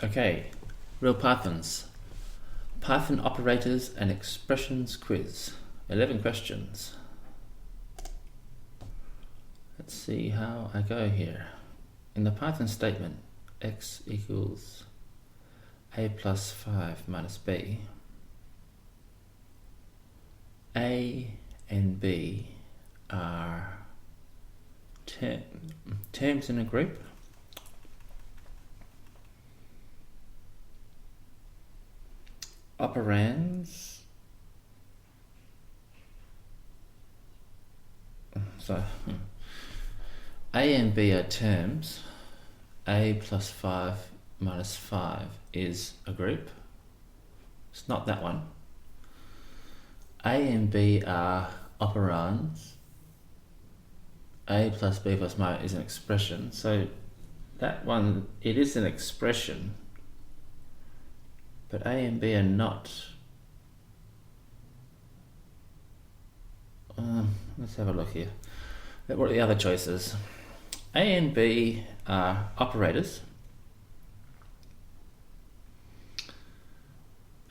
Okay, real Pythons. Python operators and expressions quiz. 11 questions. Let's see how I go here. In the Python statement, x equals a plus 5 minus b. A and b are terms in a group. Operands. So a and b are terms. A plus 5 minus 5 is a group. It's not that one. A and b are operands. A plus b plus minus is an expression. So that one, it is an expression, but A and B are not. Let's have a look here. What are the other choices? A and B are operators.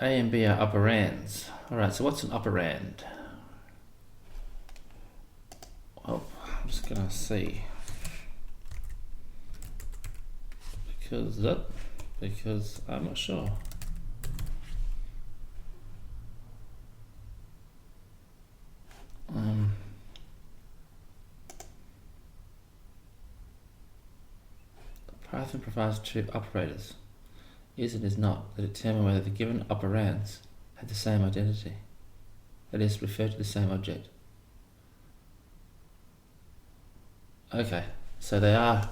A and B are operands. Alright, so what's an operand? Well, I'm just going to see. Because I'm not sure. Python provides two operators, is and is not, that determine whether the given operands have the same identity, that is, refer to the same object. Okay, so they are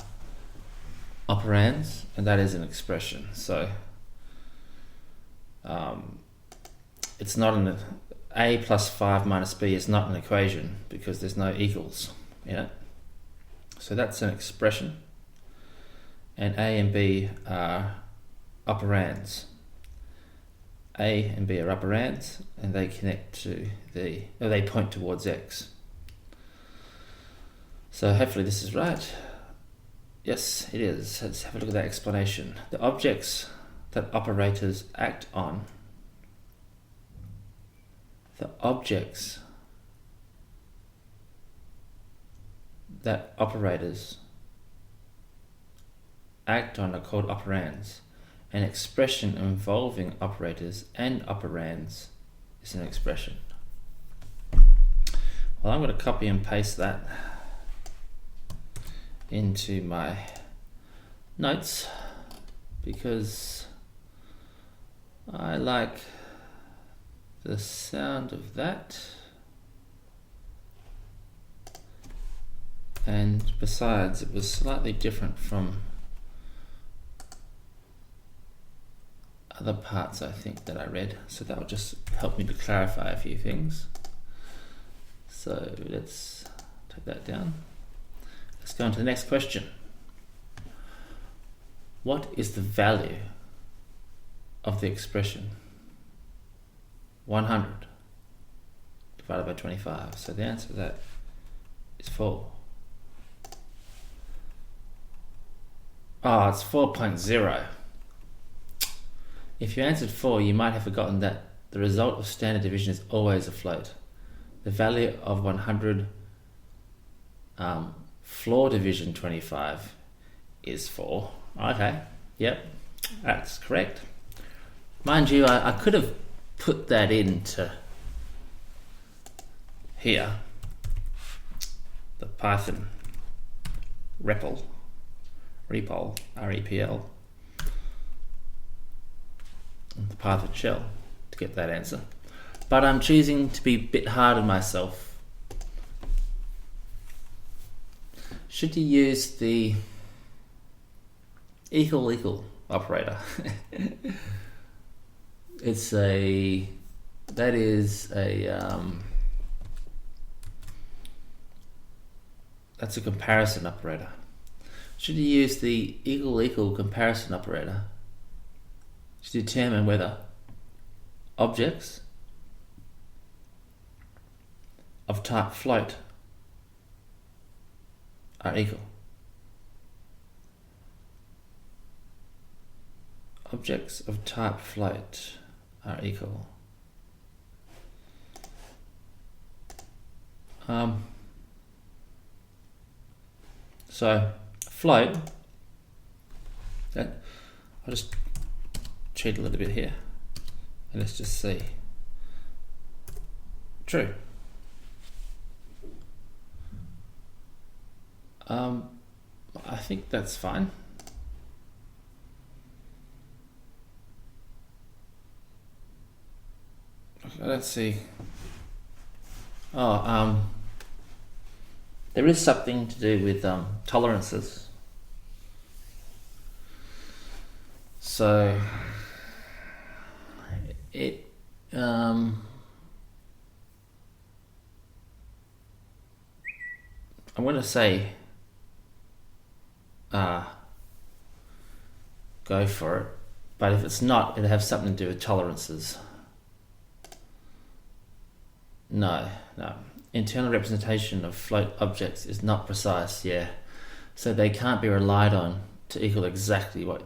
operands, and that is an expression. So it's not an a plus 5 minus b is not an equation because there's no equals in it. So that's an expression. And A and B are operands. A and B are operands, and they connect to they point towards X. So hopefully this is right. Yes, it is. Let's have a look at that explanation. The objects that operators act on. The objects that operators act on are called operands. An expression involving operators and operands is an expression. Well, I'm going to copy and paste that into my notes because I like the sound of that. And besides, it was slightly different from other parts, I think, that I read, so that will just help me to clarify a few things. So let's take that down. Let's go on to the next question. What is the value of the expression 100 divided by 25? So the answer to that is 4. Oh, it's 4.0. If you answered 4, you might have forgotten that the result of standard division is always a float. The value of 100 floor division 25 is 4. Okay, yep, that's correct. Mind you, I could have put that into here, the Python REPL, R-E-P-L, the Python shell to get that answer. But I'm choosing to be a bit hard on myself. Should you use the equal operator? That's a comparison operator. Should you use the equal comparison operator to determine whether objects of type float are equal? objects of type float are equal. So float, I'll just cheat a little bit here and let's just see. True. I think that's fine. Let's see. There is something to do with tolerances. So I'm going to say go for it, but if it's not, it'll have something to do with tolerances. No. Internal representation of float objects is not precise, yeah. So they can't be relied on to equal exactly what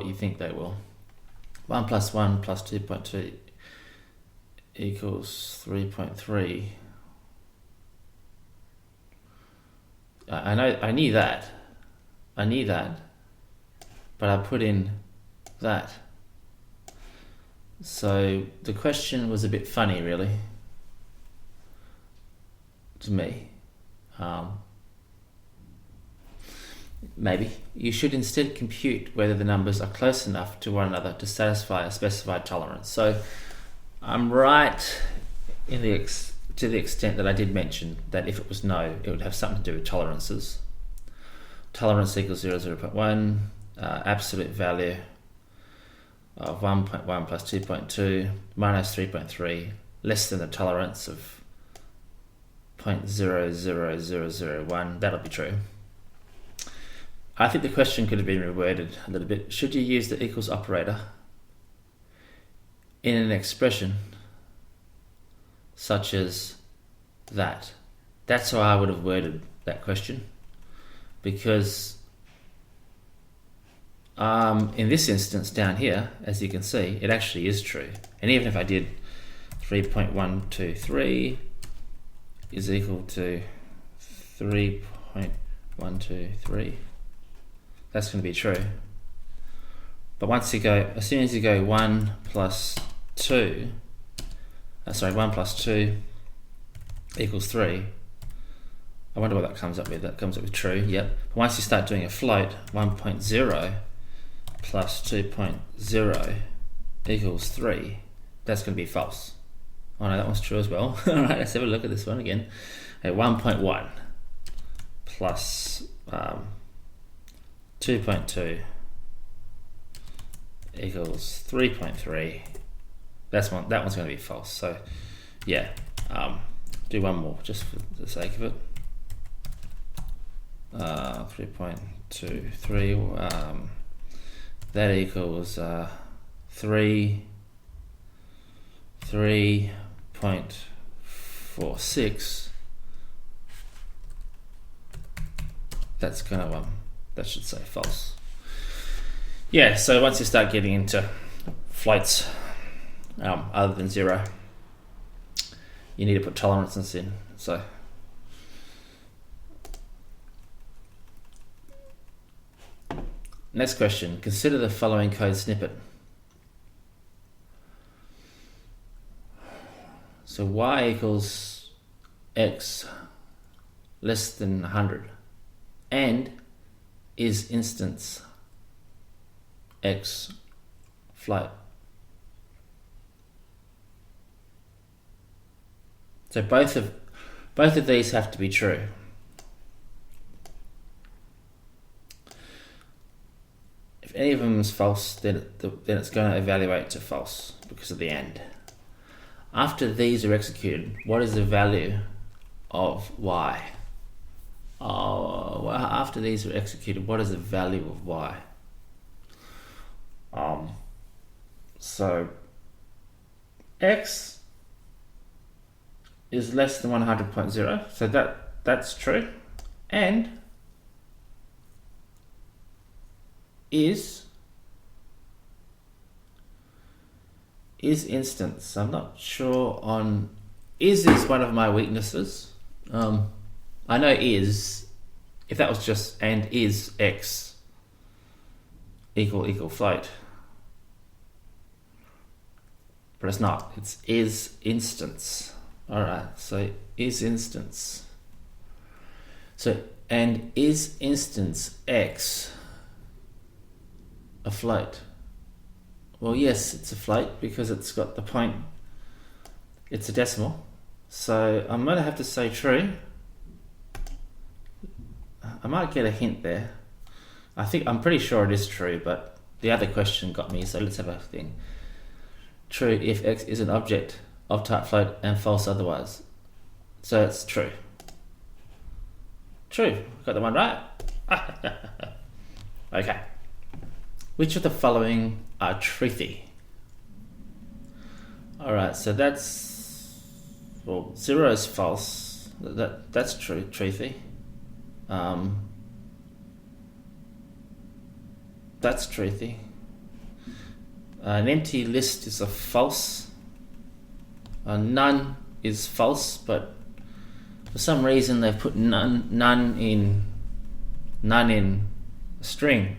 you think they will. 1 plus 1 plus 2.2 equals 3.3. I knew that, but I put in that. So the question was a bit funny, really, to me. Maybe you should instead compute whether the numbers are close enough to one another to satisfy a specified tolerance. So I'm right to the extent that I did mention that if it was no, it would have something to do with tolerances. Tolerance equals 0.1, absolute value of 1.1 plus 2.2 minus 3.3, less than the tolerance of 0.00001. That'll be true. I think the question could have been reworded a little bit. Should you use the equals operator in an expression such as that? That's how I would have worded that question, because in this instance down here, as you can see, it actually is true. And even if I did 3.123 is equal to 3.123, that's going to be true. But as soon as you go 1 plus 2 equals 3, I wonder what that comes up with. That comes up with true, yep. But once you start doing a float, 1.0 plus 2.0 equals 3, that's going to be false. Oh no, that one's true as well. All right, let's have a look at this one again. 1.1 plus 2.2 equals 3.3. That one's going to be false. So yeah, do one more just for the sake of it. 3.23. That equals 3.46. That's gonna that should say false. Yeah, so once you start getting into floats other than 0, you need to put tolerances in. So next question, consider the following code snippet. So y equals x less than 100 and is instance x float. So both of these have to be true. If any of them is false, then it's going to evaluate to false because of the and. After these are executed, what is the value of y? After these are executed, what is the value of y? So x is less than 100.0, so that's true, and is is instance. I'm not sure on is one of my weaknesses. I know is, if that was just and is x equal float. But it's not. It's is instance. Alright, so is instance. So, and is instance x a float? Well, yes, it's a float because it's got the point. It's a decimal. So I'm going to have to say true. I might get a hint there. I'm pretty sure it is true, but the other question got me, so let's have a thing. True if x is an object of type float and false otherwise. So it's true. True. Got the one right? Okay. Which of the following are truthy? Alright, so that's... Well, 0 is false. That's true, truthy. That's truthy. An empty list is a false. None is false, but for some reason they've put none in a string.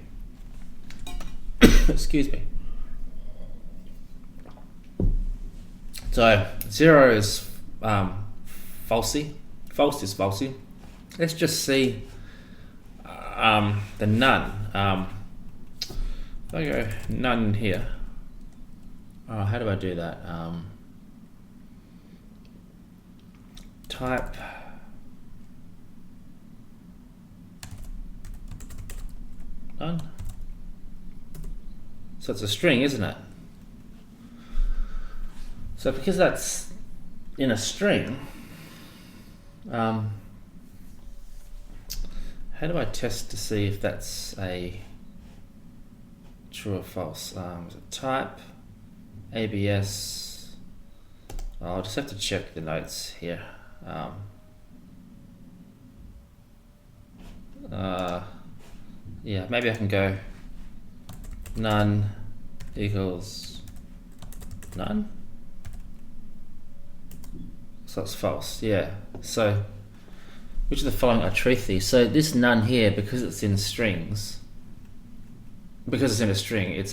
Excuse me. So 0 is falsy. False is falsy. Let's just see the none. If I go none here. Oh, how do I do that? Type none. So it's a string, isn't it? So because that's in a string, how do I test to see if that's a true or false? Type ABS. I'll just have to check the notes here. Yeah, maybe I can go none equals none. So it's false, yeah. So which of the following are truthy? So this none here, because it's in strings, because it's in a string, it's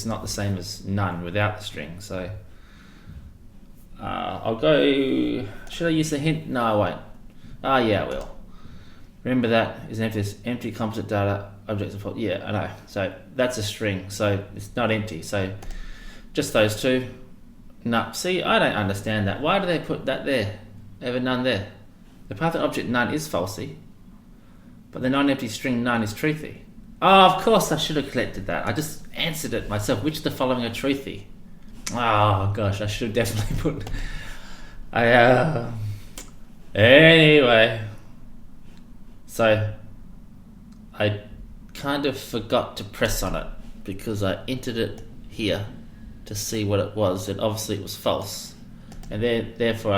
not the same as none without the string. So I'll go, should I use the hint? No, I won't. Yeah, I will. Remember that is an empty composite data objects of fault. Yeah, I know. So that's a string, so it's not empty. So just those two. No, see, I don't understand that. Why do they put that there? They have a none there. The Python object none is falsy, but the non-empty string none is truthy. Oh, of course I should have collected that. I just answered it myself. Which of the following are truthy? Oh gosh, I should have definitely put. Anyway, so I kind of forgot to press on it because I entered it here to see what it was, and obviously it was false, and therefore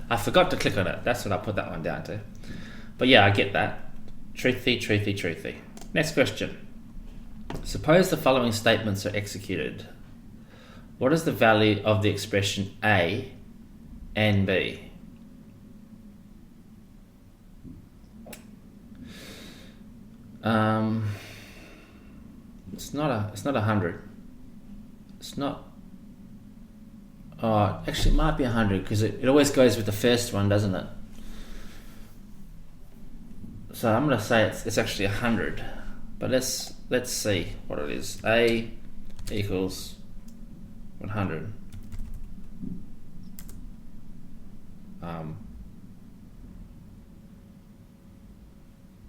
I forgot to click on it. That's what I put that one down to. But yeah, I get that. Truthy. Next question. Suppose the following statements are executed. What is the value of the expression A and B? It's not 100. It's not. Oh, actually, it might be 100 because it always goes with the first one, doesn't it? So I'm going to say it's actually 100, but let's see what it is. A equals 100.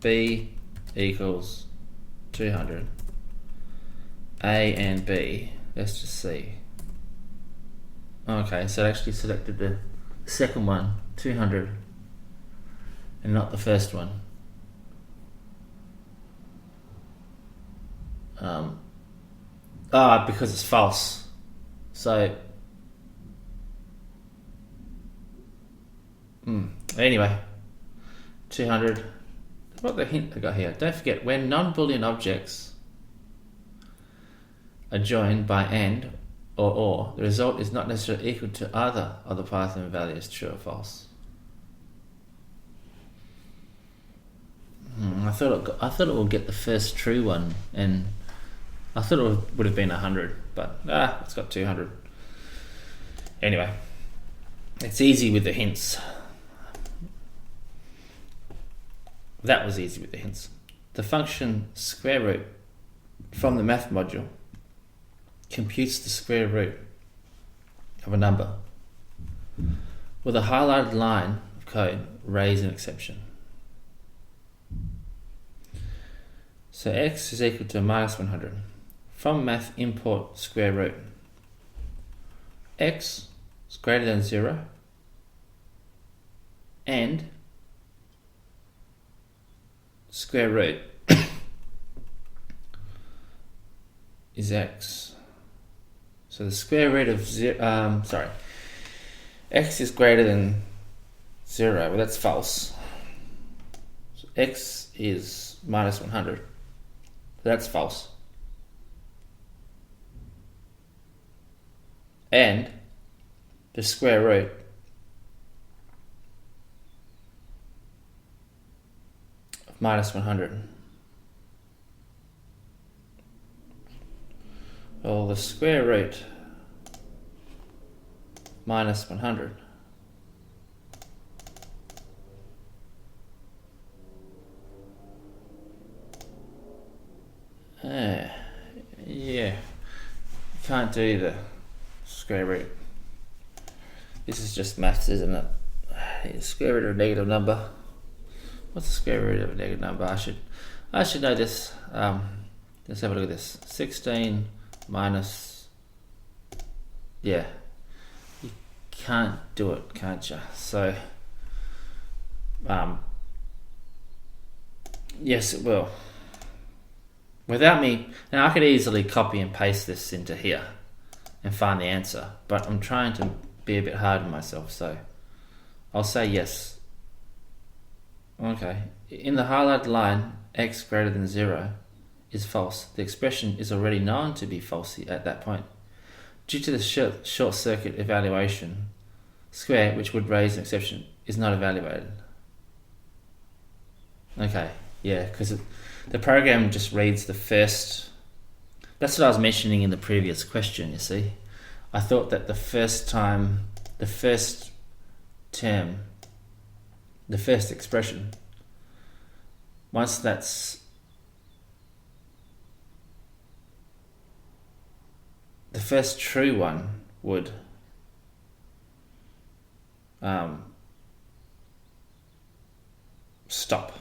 B equals 200. A and B. Let's just see. Okay, so it actually selected the second one, 200, and not the first one. Because it's false. So anyway, 200. What the hint I got here? Don't forget, when non-Boolean objects are joined by and or the result is not necessarily equal to either of the Python values, true or false. I thought it would get the first true one, and I thought it would have been 100, but it's got 200. Anyway, it's easy with the hints. That was easy with the hints. The function square root from the math module computes the square root of a number. With a highlighted line of code, raise an exception. So x is equal to minus 100. From math, import square root. X is greater than 0 and square root is x. So the square root of x is greater than 0. Well, that's false. So x is minus 100. That's false. And the square root of minus 100. Well, the square root minus 100 yeah, can't do the square root. This is just maths, isn't it? Square root of a negative number. What's the square root of a negative number? I should know this. Let's have a look at this. 16 minus, you can't do it, can't you? So yes, it will. Without me, now I could easily copy and paste this into here and find the answer, but I'm trying to be a bit hard on myself, so I'll say yes. Okay, in the highlighted line, x greater than 0 is false. The expression is already known to be false at that point. Due to the short circuit evaluation, square, which would raise an exception, is not evaluated. Okay, yeah, because the program just reads the first. That's what I was mentioning in the previous question, you see. I thought that the first term, the first expression, once that's the first true one would stop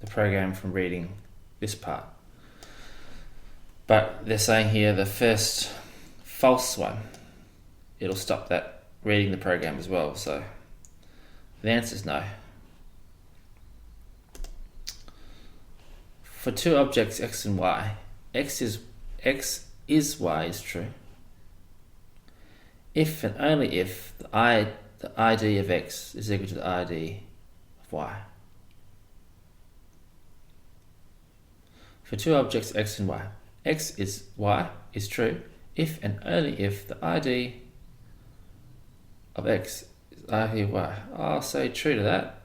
the program from reading this part. But they're saying here the first false one, it'll stop that reading the program as well. So the answer is no. For two objects x and y, x is y is true if and only if the ID of x is equal to the ID of y. For two objects x and y, x is y is true if and only if the ID of x is ID of y. I'll say true to that.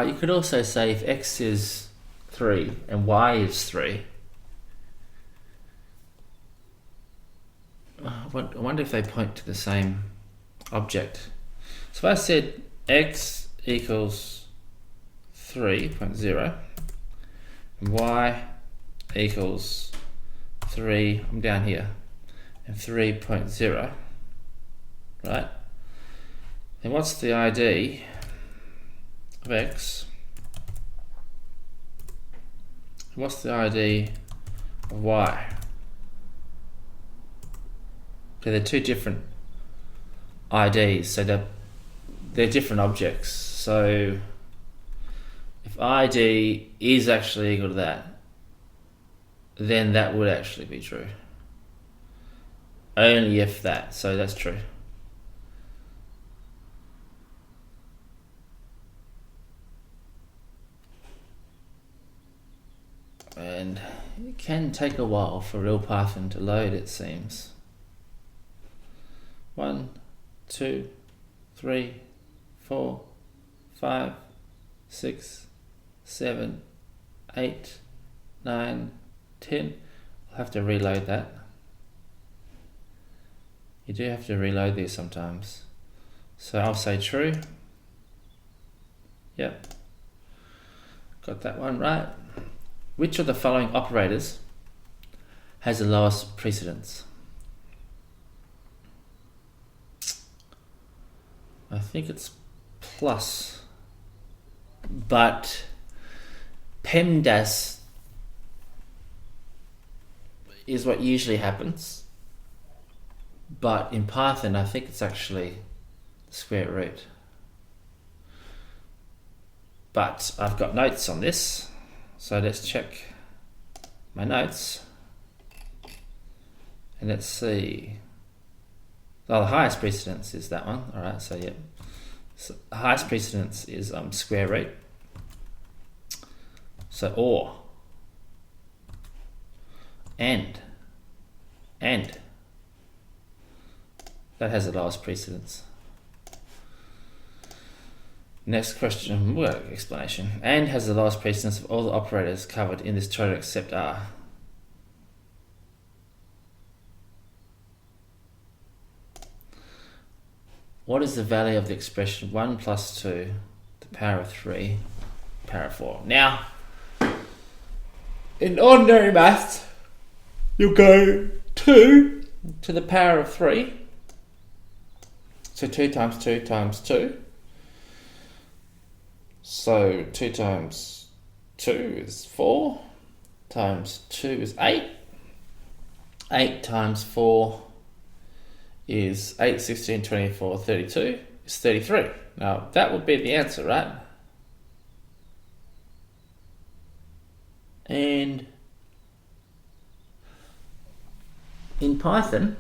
You could also say if x is 3 and y is 3. I wonder if they point to the same object. So if I said x equals 3.0 and y equals 3, I'm down here, and 3.0, right? Then what's the ID of x? What's the ID of y? Okay, they're two different IDs, so they're different objects. So if ID is actually equal to that, then that would actually be true. Only if that, so that's true. And it can take a while for RealPython to load, it seems. 1, 2, 3, 4, 5, 6, 7, 8, 9, 10. I'll have to reload that. You do have to reload these sometimes. So I'll say true. Yep. Got that one right. Which of the following operators has the lowest precedence? I think it's plus, but PEMDAS is what usually happens, but in Python I think it's actually square root. But I've got notes on this, so let's check my notes and let's see. Oh, the highest precedence is that one. All right, so yeah, so the highest precedence is square root. So or and that has the lowest precedence. Next question, explanation. And has the lowest precedence of all the operators covered in this tutorial except R. What is the value of the expression 1 plus 2 to the power of 3 power of 4? Now, in ordinary maths, you go 2 to the power of 3. So 2 times 2 times 2. So 2 times 2 is 4, times 2 is 8, 8 times 4 is 8, 16, 24, 32, is 33. Now that would be the answer, right? And in Python,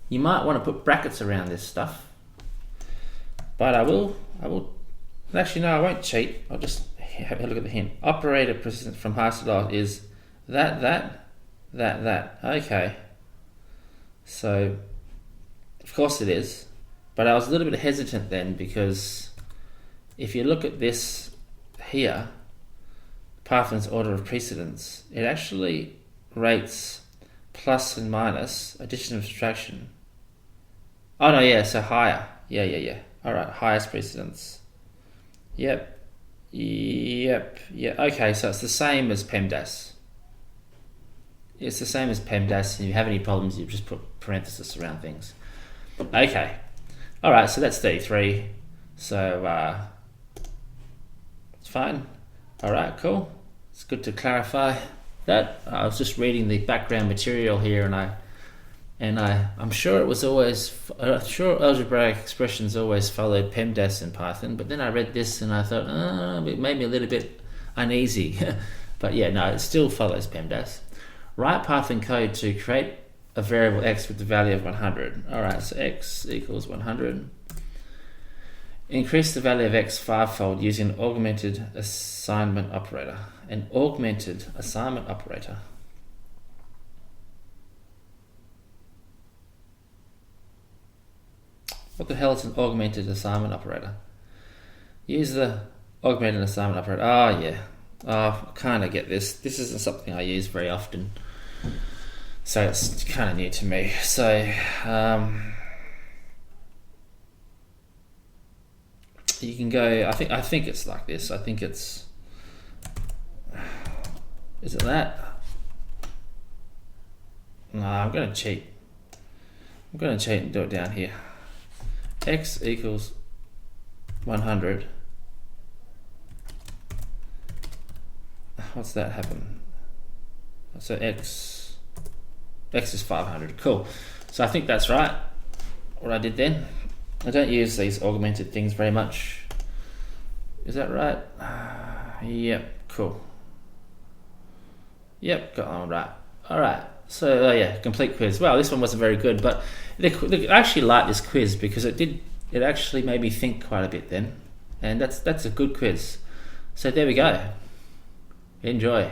you might want to put brackets around this stuff, but I will actually, no, I won't cheat. I'll just have a look at the hint. Operator precedence from highest to lowest is that. Okay. So, of course it is. But I was a little bit hesitant then because if you look at this here, Python's order of precedence, it actually rates plus and minus, addition and subtraction. Oh no, yeah, so higher. Yeah. Alright, highest precedence. Yep. Yeah. Okay, so it's the same as PEMDAS. It's the same as PEMDAS. If you have any problems, you just put parentheses around things. Okay. Alright, so that's 33. So, it's fine. Alright, cool. It's good to clarify that. I was just reading the background material here and I'm sure it was always, sure algebraic expressions always followed PEMDAS in Python, but then I read this and I thought, it made me a little bit uneasy. But yeah, no, it still follows PEMDAS. Write Python code to create a variable x with the value of 100. Alright, so x equals 100. Increase the value of x fivefold using an augmented assignment operator. An augmented assignment operator. What the hell is an augmented assignment operator? Use the augmented assignment operator. Oh yeah. I kind of get this. This isn't something I use very often. So it's kind of new to me. So you can go, I think it's like this. I think it's, is it that? No, I'm going to cheat. I'm going to cheat and do it down here. X equals 100. What's that happen? So x is 500. Cool. So I think that's right, what I did then. I don't use these augmented things very much. Is that right? Yep, cool. Yep, got on right. Alright, so yeah, complete quiz. Well, this one wasn't very good, but I actually like this quiz because it actually made me think quite a bit then. And that's a good quiz. So there we go. Enjoy.